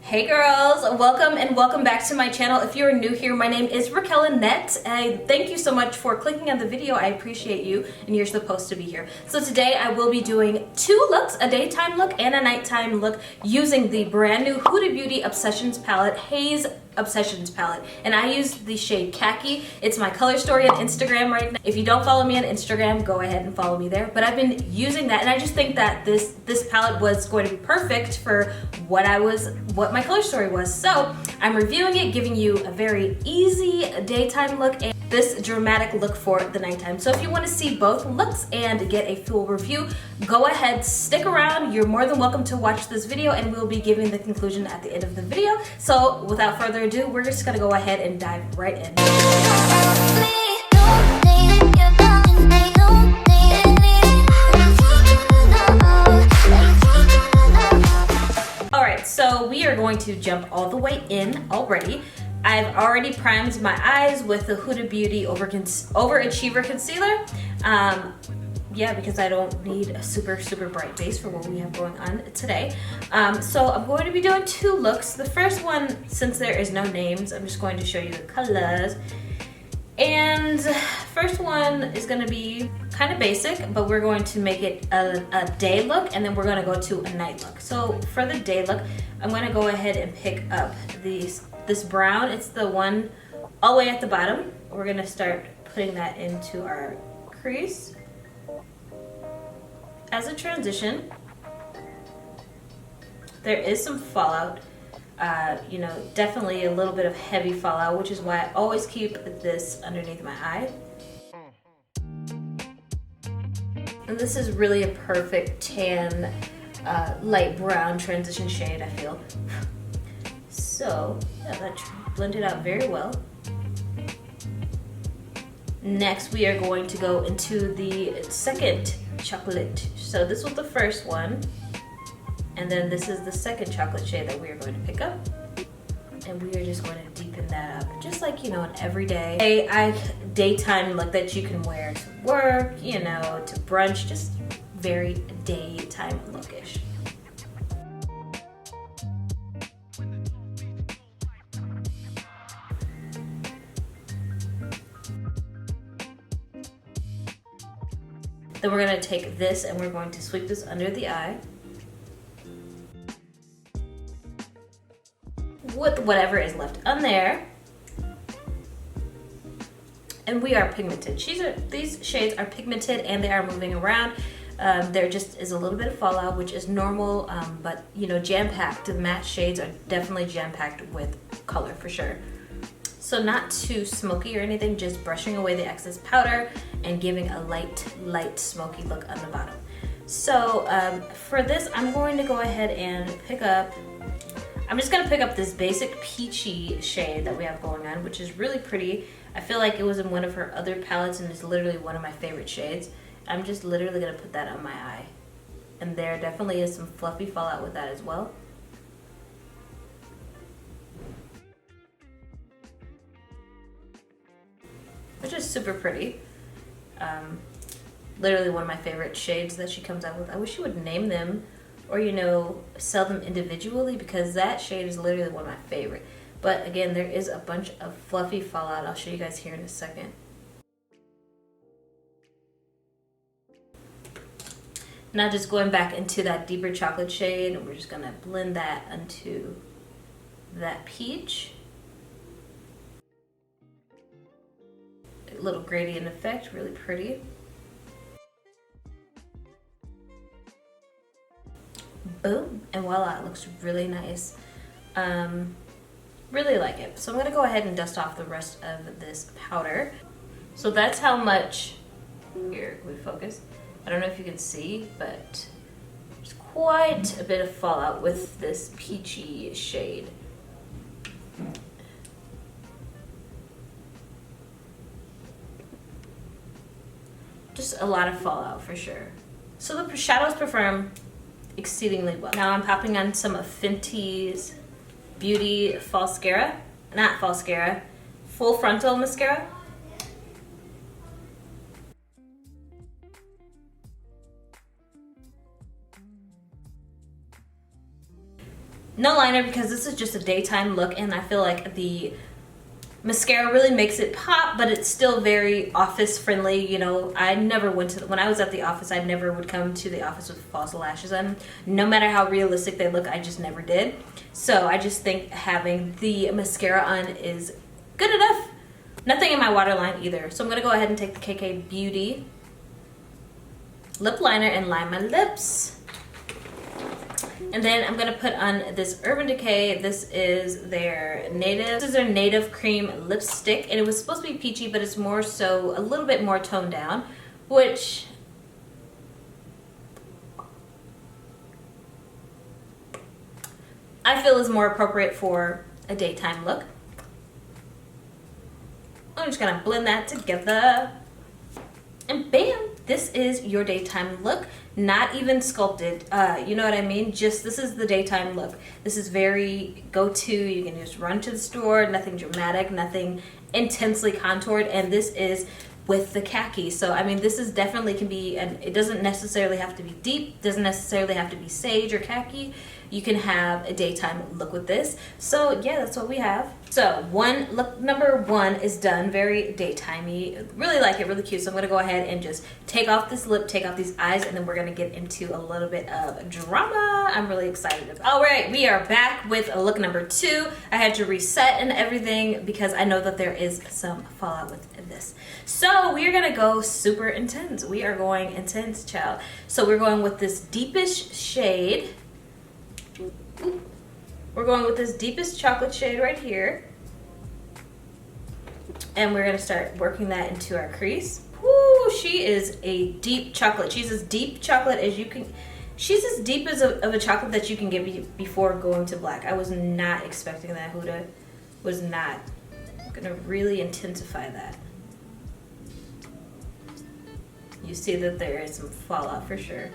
Hey girls, welcome and welcome back to my channel. If you're new here, my name is Raquelle Lynnette. Thank you so much for clicking on the video. I appreciate you and you're supposed to be here. So today I will be doing two looks, a daytime look and a nighttime look using the brand new Huda Beauty Obsessions palette, Haze Obsessions palette. And I used the shade Khaki. It's my color story on Instagram right now. If you don't follow me on Instagram, go ahead and follow me there. But I've been using that and I just think that this palette was going to be perfect for what my color story was. So I'm reviewing it, giving you a very easy daytime look and this dramatic look for the nighttime. So if you want to see both looks and get a full review, go ahead, stick around. You're more than welcome to watch this video and we'll be giving the conclusion at the end of the video. So without further ado, we're just gonna go ahead and dive right in. Alright, so we are going to jump all the way in already. I've already primed my eyes with the Huda Beauty Overachiever Concealer. Yeah, because I don't need a super bright base for what we have going on today. So I'm going to be doing two looks. The first one, since there is no names, I'm just going to show you the colors. And first one is going to be kind of basic, but we're going to make it a day look and then we're going to go to a night look. So for the day look, I'm going to go ahead and pick up this brown. It's the one all the way at the bottom. We're going to start putting that into our crease. As a transition, there is some fallout. You know, definitely a little bit of heavy fallout, which is why I always keep this underneath my eye. And this is really a perfect tan, light brown transition shade, I feel. So, yeah, that blended out very well. Next, we are going to go into the second chocolate. So this was the first one. And then this is the second chocolate shade that we are going to pick up. And we are just going to deepen that up. Just like, you know, an everyday daytime look that you can wear to work, you know, to brunch, just very daytime lookish. Then we're going to take this and we're going to sweep this under the eye with whatever is left on there. And we are pigmented. These shades are pigmented and they are moving around. There just is a little bit of fallout, which is normal, but you know, jam-packed. The matte shades are definitely jam-packed with color for sure. So not too smoky or anything, just brushing away the excess powder and giving a light smoky look on the bottom. So for this, I'm going to go ahead and I'm just gonna pick up this basic peachy shade that we have going on, which is really pretty. I feel like it was in one of her other palettes and it's literally one of my favorite shades. I'm just literally gonna put that on my eye. And there definitely is some fluffy fallout with that as well. Which is super pretty. Literally one of my favorite shades that she comes out with. I wish she would name them or, you know, sell them individually because that shade is literally one of my favorite. But again, there is a bunch of fluffy fallout. I'll show you guys here in a second. Now just going back into that deeper chocolate shade, and we're just gonna blend that onto that peach. A little gradient effect, really pretty. Boom, and voila, it looks really nice. Really like it. So I'm gonna go ahead and dust off the rest of this powder. So that's how much, here, can we focus? I don't know if you can see, but there's quite a bit of fallout with this peachy shade. Just a lot of fallout for sure. So the shadows perform exceedingly well. Now I'm popping on some of Fenty's Beauty Full Frontal Mascara. No liner because this is just a daytime look, and I feel like the mascara really makes it pop, but it's still very office friendly. You know, I never went to, when I was at the office, I never would come to the office with false lashes on. No matter how realistic they look, I just never did. So I just think having the mascara on is good enough. Nothing in my waterline either. So I'm gonna go ahead and take the KK Beauty lip liner and line my lips. And then I'm gonna put on this Urban Decay. This is their native cream lipstick, and it was supposed to be peachy, but it's more so a little bit more toned down, which I feel is more appropriate for a daytime look. I'm just gonna blend that together, and bam, this is your daytime look. Not even sculpted, you know what I mean? Just, this is the daytime look. This is very go-to. You can just run to the store, nothing dramatic, nothing intensely contoured, and this is with the khaki. So I mean, this is definitely can be, and it doesn't necessarily have to be deep, doesn't necessarily have to be sage or khaki. You can have a daytime look with this. So yeah, that's what we have. So look number one is done, very daytimey. Really like it, really cute. So I'm gonna go ahead and just take off this lip, take off these eyes, and then we're gonna get into a little bit of drama. I'm really excited about it. All right, we are back with look number two. I had to reset and everything because I know that there is some fallout with this. So we are gonna go super intense. We are going intense, child. So we're going with this deepest shade. We're going with this deepest chocolate shade right here, and we're gonna start working that into our crease. Woo, she is a deep chocolate. She's as deep chocolate as you can. She's as deep as of a chocolate that you can get before going to black. I was not expecting that. Huda was not. I'm gonna really intensify that. You see that there is some fallout for sure.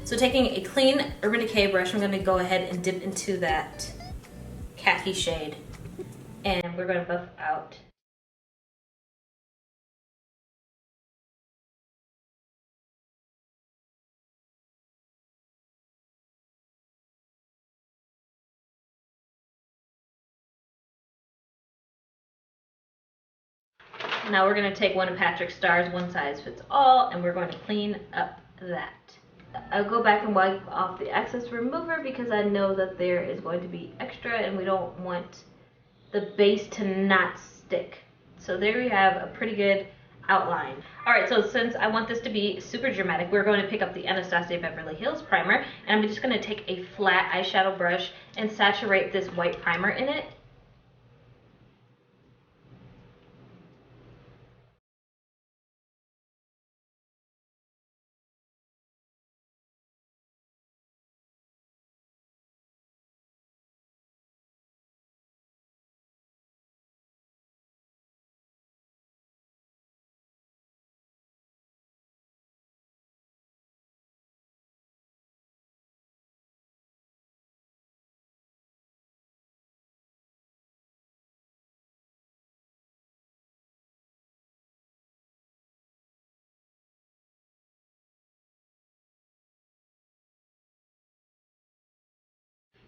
So taking a clean Urban Decay brush, I'm going to go ahead and dip into that khaki shade, and we're going to buff out. Now we're going to take one of Patrick Starr's One Size Fits All, and we're going to clean up that. I'll go back and wipe off the excess remover because I know that there is going to be extra, and we don't want the base to not stick. So there we have a pretty good outline. All right, so since I want this to be super dramatic, we're going to pick up the Anastasia Beverly Hills primer, and I'm just going to take a flat eyeshadow brush and saturate this white primer in it.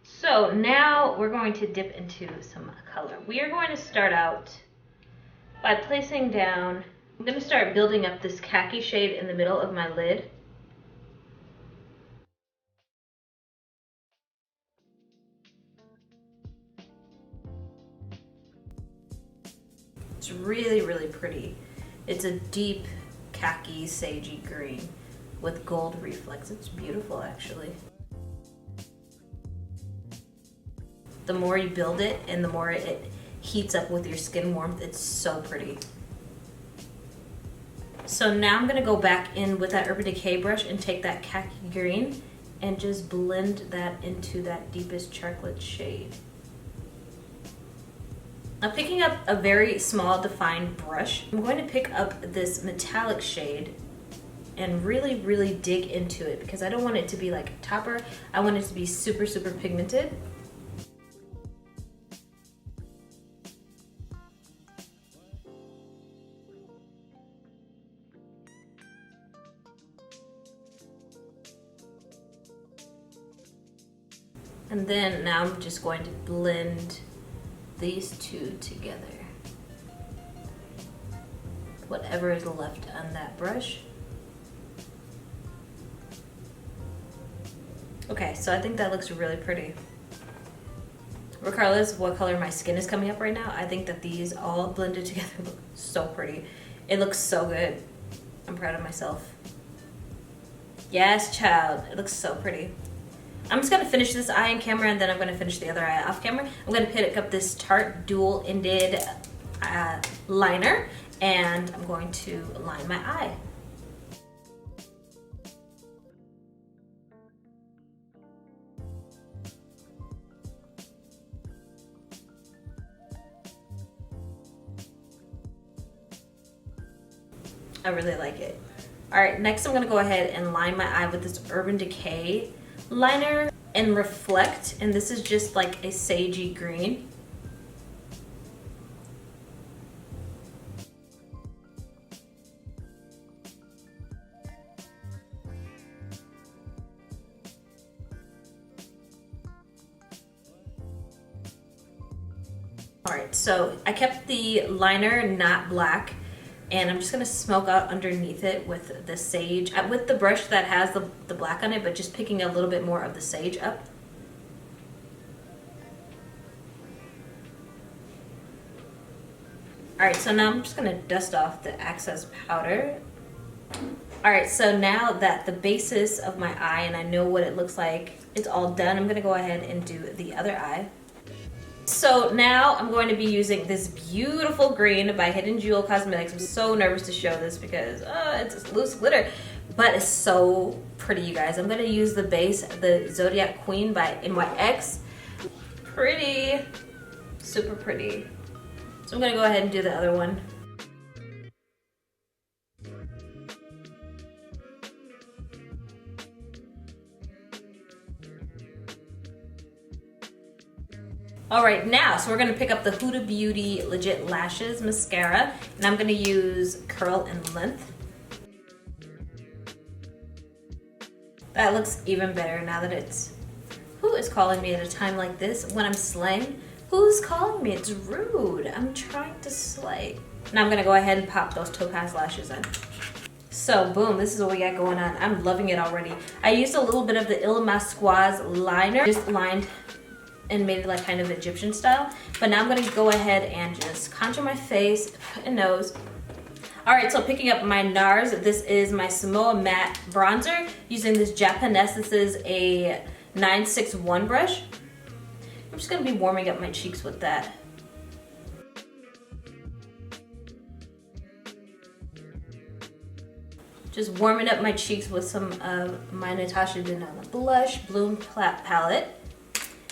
So now we're going to dip into some color. We are going to start out by placing down, I'm going to start building up this khaki shade in the middle of my lid. It's really, really pretty. It's a deep khaki sagey green with gold reflex. It's beautiful actually. The more you build it and the more it heats up with your skin warmth, it's so pretty. So now I'm gonna go back in with that Urban Decay brush and take that khaki green and just blend that into that deepest chocolate shade. Now picking up a very small defined brush, I'm going to pick up this metallic shade and really, really dig into it because I don't want it to be like a topper. I want it to be super, super pigmented. And then now I'm just going to blend these two together. Whatever is left on that brush. Okay, so I think that looks really pretty. Regardless of what color my skin is coming up right now, I think that these all blended together look so pretty. It looks so good. I'm proud of myself. Yes, child. It looks so pretty. I'm just going to finish this eye on camera, and then I'm going to finish the other eye off camera. I'm going to pick up this Tarte dual-ended liner, and I'm going to line my eye. I really like it. All right, next I'm gonna go ahead and line my eye with this Urban Decay liner and Reflect, and this is just like a sagey green. All right, so I kept the liner not black, and I'm just gonna smoke out underneath it with the sage, with the brush that has the black on it, but just picking a little bit more of the sage up. All right, so now I'm just gonna dust off the excess powder. All right, so now that the basis of my eye and I know what it looks like, it's all done, I'm gonna go ahead and do the other eye. So now I'm going to be using this beautiful green by Hidden Jewel Cosmetics. I'm so nervous to show this because it's loose glitter, but it's so pretty, you guys. I'm going to use the base, the Zodiac Queen by NYX. Pretty, super pretty. So I'm going to go ahead and do the other one. All right, now, so we're gonna pick up the Huda Beauty Legit Lashes Mascara, and I'm gonna use Curl and Length. That looks even better now that it's, who is calling me at a time like this when I'm slaying? Who's calling me? It's rude. I'm trying to slay. Now I'm gonna go ahead and pop those Topaz lashes in. So boom, this is what we got going on. I'm loving it already. I used a little bit of the Il Masquaz liner, just lined and made it like kind of Egyptian style. But now I'm gonna go ahead and just contour my face and nose. All right, so picking up my NARS, this is my Samoa Matte Bronzer using this Japanese. This is a 961 brush. I'm just gonna be warming up my cheeks with that. Just warming up my cheeks with some of my Natasha Denona blush, Bloom palette.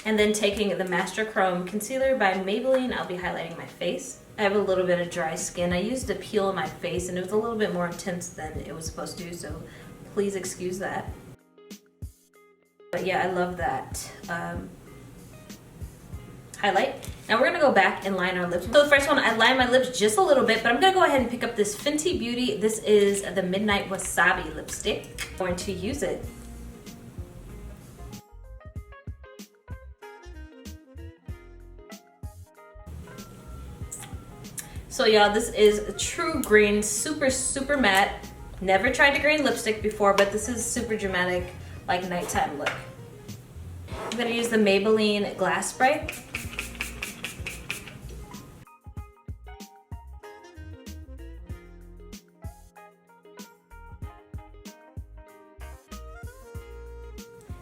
And then taking the Master Chrome Concealer by Maybelline, I'll be highlighting my face. I have a little bit of dry skin. I used a peel on my face and it was a little bit more intense than it was supposed to, so please excuse that. But yeah, I love that highlight. Now we're gonna go back and line our lips. So the first one, I line my lips just a little bit, but I'm gonna go ahead and pick up this Fenty Beauty. This is the Midnight Wasabi lipstick. I'm going to use it. So y'all, this is a true green, super, super matte. Never tried a green lipstick before, but this is super dramatic, like nighttime look. I'm gonna use the Maybelline Glass Spray.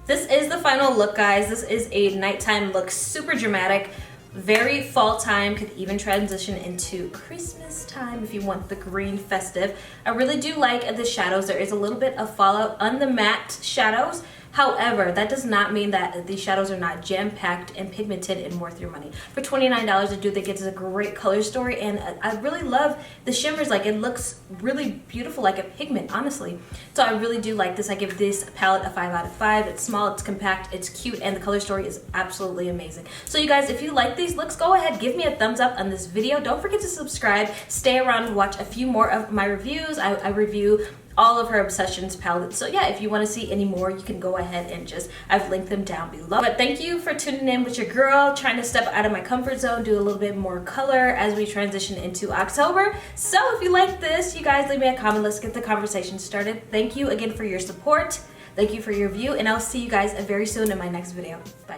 This is the final look, guys. This is a nighttime look, super dramatic. Very fall time, could even transition into Christmas time if you want the green festive. I really do like the shadows. There is a little bit of fallout on the matte shadows. However, that does not mean that these shadows are not jam-packed and pigmented and worth your money. For $29, I do think it's a great color story, and I really love the shimmers. Like, it looks really beautiful, like a pigment, honestly. So I really do like this. I give this palette a 5 out of 5. It's small, it's compact, it's cute, and the color story is absolutely amazing. So you guys, if you like these looks, go ahead, give me a thumbs up on this video. Don't forget to subscribe. Stay around and watch a few more of my reviews. I review all of her Obsessions palettes. So yeah, if you want to see any more, you can go ahead and I've linked them down below. But thank you for tuning in with your girl, trying to step out of my comfort zone, do a little bit more color as we transition into October. So if you like this, you guys leave me a comment. Let's get the conversation started. Thank you again for your support. Thank you for your view, and I'll see you guys very soon in my next video. Bye.